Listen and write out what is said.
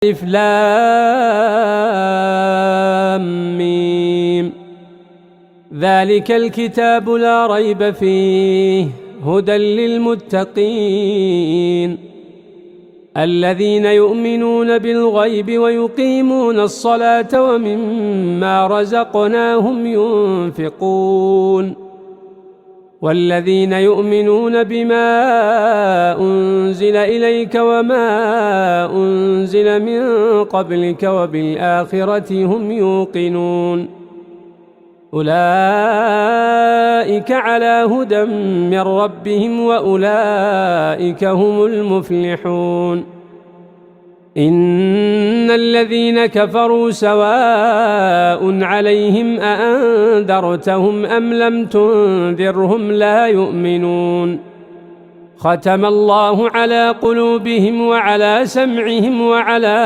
ألف لام ميم. ذلك الكتاب لا ريب فيه هدى للمتقين الذين يؤمنون بالغيب ويقيمون الصلاة ومما رزقناهم ينفقون والذين يؤمنون بما أنزل إليك وما أنزل من قبلك وبالآخرة هم يوقنون أولئك على هدى من ربهم وأولئك هم المفلحون. إن الذين كفروا سواء عليهم أأنذرتهم أم لم تنذرهم لا يؤمنون. ختم الله على قلوبهم وعلى سمعهم وعلى